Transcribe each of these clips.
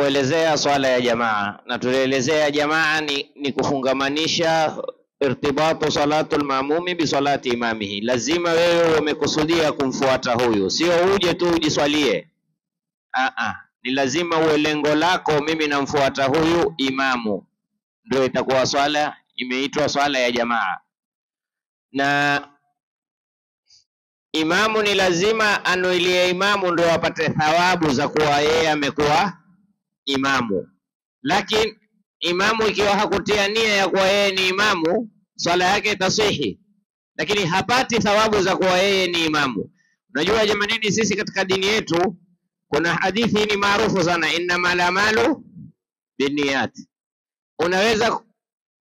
kuelezea swala ya jamaa, na tulielezea jamaa ni kufungamanisha irtibatu salatul maamumi bi salati imamihi. Lazima wewe umekusudia kumfuata huyu, sio uje tu ujiswalie. Ni lazima uwe lengo lako, mimi namfuata huyu imamu, ndio itakuwa swala imeitwa swala ya jamaa. Na imamu ni lazima anuilie imamu ndio apate thawabu za kuwa yeye amekuwa imamu. Lakini imamu ikiwa hakutia nia ya kuwa yeye ni imamu, swala yake itasihi, lakini hapati thawabu za kuwa yeye ni imamu. Unajua jamanini, sisi katika dini yetu kuna hadithi ni maarufu sana, innamal a'malu binniyat. Unaweza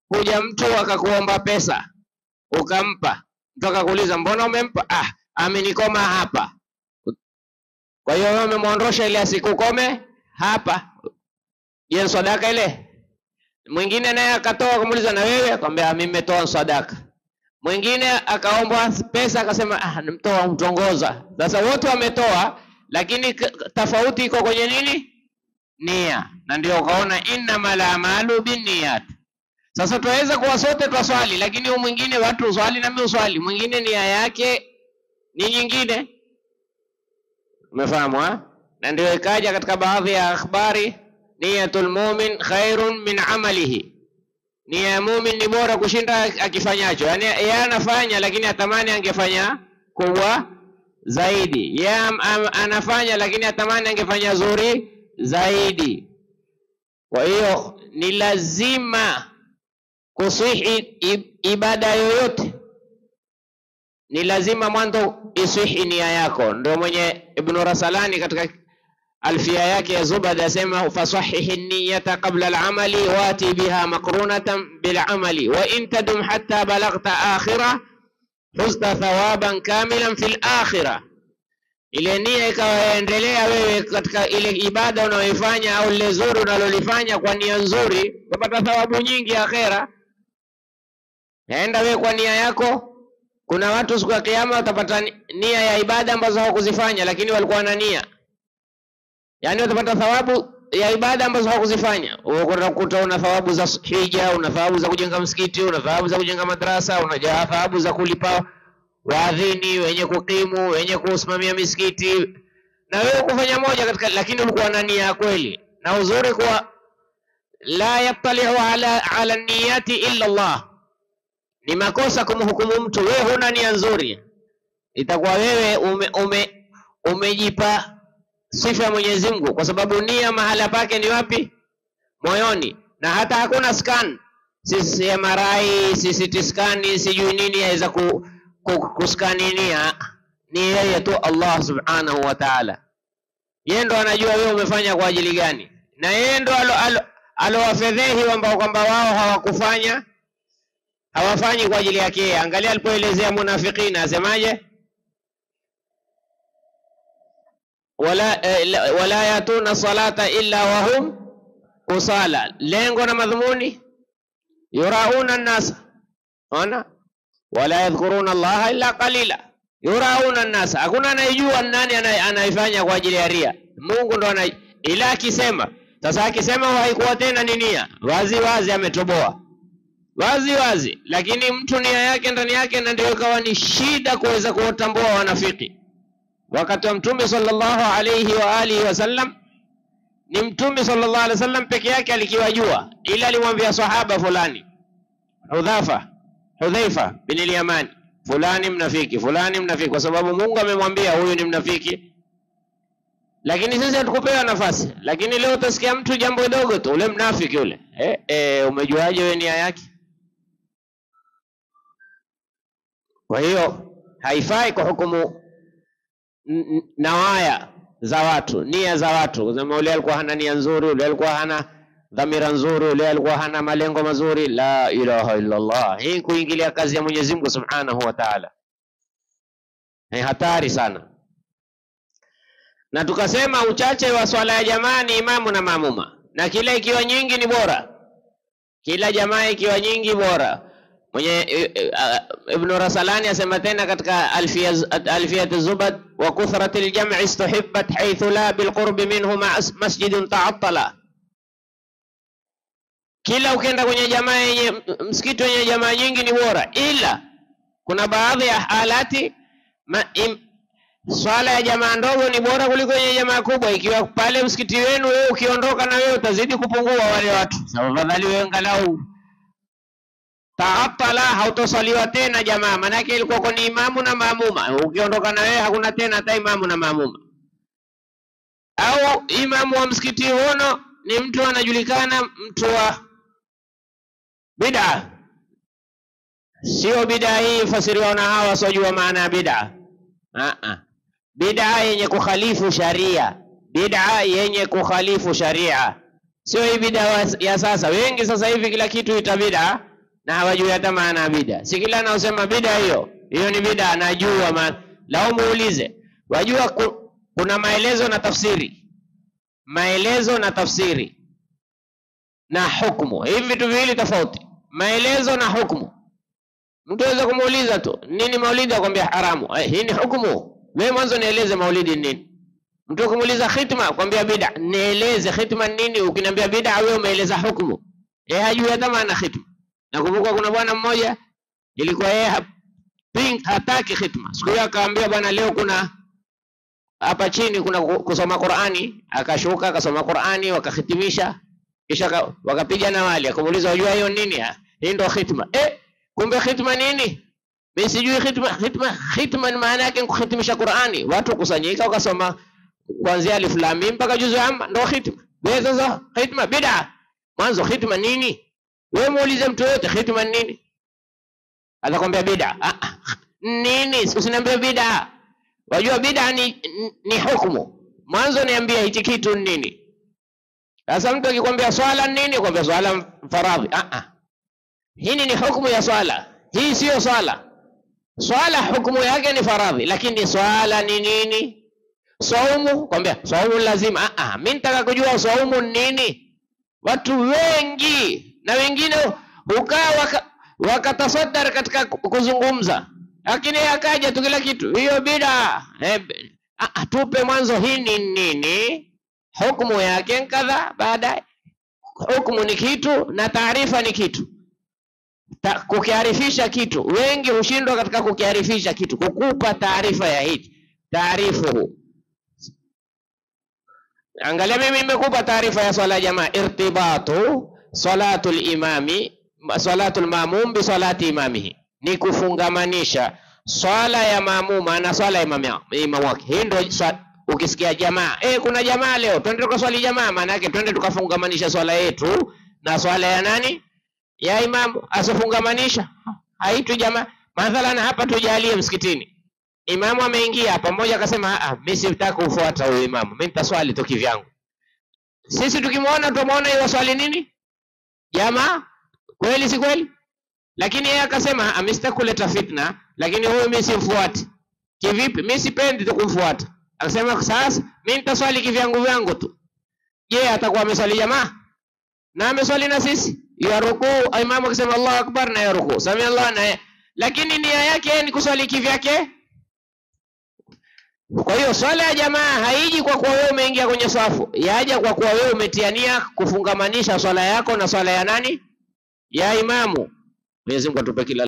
kuja mtu akakuomba pesa ukampa, mtu akakuuliza mbona umempa? Amenikoma hapa. Kwa hiyo wewe umemwondosha ile asikukome hapa, je, sadaka ile? Mwingine naye akatoa kumuuliza na wewe, akamwambia mimi nimetoa sadaka. Mwingine akaomba pesa akasema nimtoa mtongoza. Sasa wote wametoa, lakini tofauti iko kwenye nini? Nia. Na ndio ukaona innamal a'malu binniyat. Sasa tuweza kuwa sote twaswali, lakini huyu mwingine watu uswali na mimi uswali, mwingine nia yake ni nyingine. Umefahamu? Na ndio ikaja katika baadhi ya akhbari, niyatul mu'min khairun min amalihi. Nia ya mu'min ni bora kushinda akifanyacho. Yani yeye anafanya lakini atamani angefanya kubwa zaidi. Yeye anafanya lakini atamani angefanya zuri zaidi. Kwa hiyo ni lazima kusihi ibada yoyote, ni lazima mwanzo isihi nia yako. Ndio mwenye Ibn Rasalani katika alfia yake ya Zubad asema fasahihi niyata qabla al-amali wati biha maqrunatan bil-amali wa in tadum hatta balaghta akhirah huzta thawaban kamilan fil akhirah. Ile nia ikaendelea wewe katika ile ibada unayoifanya au ile zuri unalolifanya kwa nia nzuri, utapata thawabu nyingi akhera. Naenda wewe kwa nia yako. Kuna watu siku ya kiyama watapata nia ya ibada ambazo hawakuzifanya lakini walikuwa na nia. Yani watapata thawabu ya ibada ambazo hawakuzifanya. Unakuta una thawabu za hija, una thawabu za kujenga msikiti, una thawabu za kujenga madrasa, una thawabu za kulipa waadhini, wenye kukimu, wenye kusimamia misikiti. Na wewe kufanya moja katika, lakini ulikuwa na nia kweli. Na uzuri kwa la yattali'u ala niyati illa Allah. Ni makosa kumhukumu mtu wewe huna nia nzuri. Itakuwa wewe umejipa sifa ya Mwenyezi Mungu, kwa sababu nia mahala pake ni wapi? Moyoni. Na hata hakuna scan, sisi MRI, sisi CT scan, sijui nini yaweza kuskani nia. Ni yeye tu Allah subhanahu wa ta'ala. Yeye ndo anajua wewe umefanya kwa ajili gani, na yeye ndo alowafedhehi kwamba wao hawakufanya, hawafanyi kwa ajili yake. Angalia alipoelezea munafiqina asemaje? wala yatuna salata illa wahum kusala. Lengo na madhumuni yurauna an-nas, ona, wala yadhkuruna Allah illa qalila. Yurauna an-nas, hakuna anayejua nani anaifanya kwa ajili ya ria. Mungu ndo ila akisema. Sasa akisema haikuwa tena ni nia, wazi wazi ametoboa wazi wazi, lakini mtu nia yake ndani yake, na ndio ikawa ni shida kuweza kuwatambua wanafiki. Wakati wa Mtume sallallahu alayhi wa alihi wasallam, ni Mtume sallallahu alayhi wasallam peke yake alikiwajua, ila alimwambia sahaba fulani, Hudhaifa bin al-Yaman, fulani mnafiki, fulani mnafiki, kwa sababu Mungu amemwambia huyu ni mnafiki. Lakini sisi hatukupewa nafasi. Lakini leo utasikia mtu jambo dogo tu, ule mnafiki ule. Umejuaje wewe nia yake? Kwa hiyo haifai kuhukumu nawaya za watu, nia za watu. Kusema ule alikuwa hana nia nzuri, ule alikuwa hana dhamira nzuri, ule alikuwa hana malengo mazuri. La ilaha illa Allah. Hii kuingilia kazi ya Mwenyezi Mungu Subhanahu wa Ta'ala. Ni hatari sana. Na tukasema uchache wa swala ya jamaa ni imamu na maamuma, na kila ikiwa nyingi ni bora. Kila jamaa ikiwa nyingi bora. Mwenye Ibn Rasalani asema tena katika Alfiyat az-Zubad, wa kuthratil jam'i istuhibbat haythu la bil qurbi minhu masjidun ta'attala. Kila ukienda kwenye jamaa yenye msikiti wenye jamaa nyingi ni bora, ila kuna baadhi ya halati swala ya jamaa ndogo ni bora kuliko yenye jamaa kubwa. Ikiwa pale msikiti wenu wewe ukiondoka na wewe utazidi kupungua wale watu, sababu fadhali wewe angalau taatala, hautosaliwa tena jamaa, maana yake ilikuwa ni imamu na maamuma. Ukiondoka na wewe hakuna tena hata imamu na maamuma. Au imamu wa msikiti huo ni mtu anajulikana, mtu wa bid'a. Sio bid'a hii fasiriwa na hawa wasiojua maana ya bid'a. Bid'a yenye kukhalifu sharia, bid'a yenye kukhalifu sharia, sio hii bid'a ya sasa. Wengi sasa hivi kila kitu ita bid'a na hawajui hata maana ya bid'a. Si kila anaosema bid'a hiyo ni bid'a anajua maana. Lao muulize, wajua kuna maelezo na tafsiri, maelezo na tafsiri na hukumu, hivi vitu viwili tofauti. Maelezo na hukumu, mtu aweza kumuuliza tu nini maulidi, akwambia haramu. Hii ni hukumu. Wewe mwanzo nieleze maulidi nini. Mtu kumuuliza khitma, akwambia bid'a, nieleze khitma nini. Ukiniambia bid'a wewe umeeleza hukumu. Hajui hata maana khitma. Nakumbuka kuna bwana mmoja ilikuwa yeye hataki khitma. Siku hiyo akaambia bwana, leo kuna hapa chini kuna kusoma Qur'ani. Akashuka akasoma Qur'ani, wakakhitimisha, kisha wakapiga na wali. Akamuuliza, unajua hiyo nini? Hii ndio khitma. Kumbe khitma nini? Mimi sijui khitma. Khitma ni maana yake kukhitimisha Qur'ani. Watu kusanyika wakasoma kuanzia alif lam mim mpaka juzu amma, ndio khitma. Wewe sasa khitma bid'a. Mwanzo khitma nini? Wewe muulize mtu yote khitma nini? Atakwambia bid'a. Nini? Usiniambie bid'a. Wajua bid'a ni hukumu. Mwanzo niambie hichi kitu nini? Sasa mtu akikwambia swala nini, kwambia swala faradhi. Hii ni hukumu ya swala. Hii sio swala. Swala hukumu yake ni faradhi, lakini swala ni nini? Saumu, kwambia saumu lazima. Mimi nataka kujua saumu nini. Watu wengi na wengine ukaa wakatasaddar katika kuzungumza, lakini akaja tu kila kitu hiyo bid'a. Tupe mwanzo hii ni nini, hukumu yake kadha, baadaye hukumu ni kitu na taarifa ni kitu. Kukiarifisha kitu, wengi hushindwa katika kukiarifisha kitu, kukupa taarifa ya hiki taarifu. Angalia, mimi nimekupa taarifa ya swala jamaa, irtibatu salatul imami salatul maamum bi salati imamihi, ni kufungamanisha swala ya maamuma na swala ya imamu wake. Hii ndio ukisikia jamaa, kuna jamaa leo twende tukaswali jamaa, maana yake twende tukafungamanisha swala yetu na swala ya nani, ya imamu. Asifungamanisha haitu jamaa. Mathalan hapa tujalie msikitini, imamu ameingia hapa, mmoja akasema mimi sitaki kufuata huyo imamu, mimi nitaswali tu kivyangu. Sisi tukimwona tumuona yeye swali nini, jamaa, kweli si kweli? Lakini yeye akasema mimi sitaki kuleta fitna, lakini huyo mimi simfuati. Kivipi? Mimi sipendi tu kumfuata. Akasema sasa mimi nitaswali kivyangu tu. Je, atakuwa ameswali jamaa na ameswali na sisi? Ya rukuu, imamu akisema Allahu akbar na ya rukuu, sami Allah na, lakini nia yake ni kuswali kivyake. Kwa hiyo swala ya jamaa haiji kwa kuwa wewe umeingia kwenye safu, yaja kwa kuwa wewe umetiania kufungamanisha swala yako na swala ya nani, ya imamu. Mwenyezi Mungu atupe kila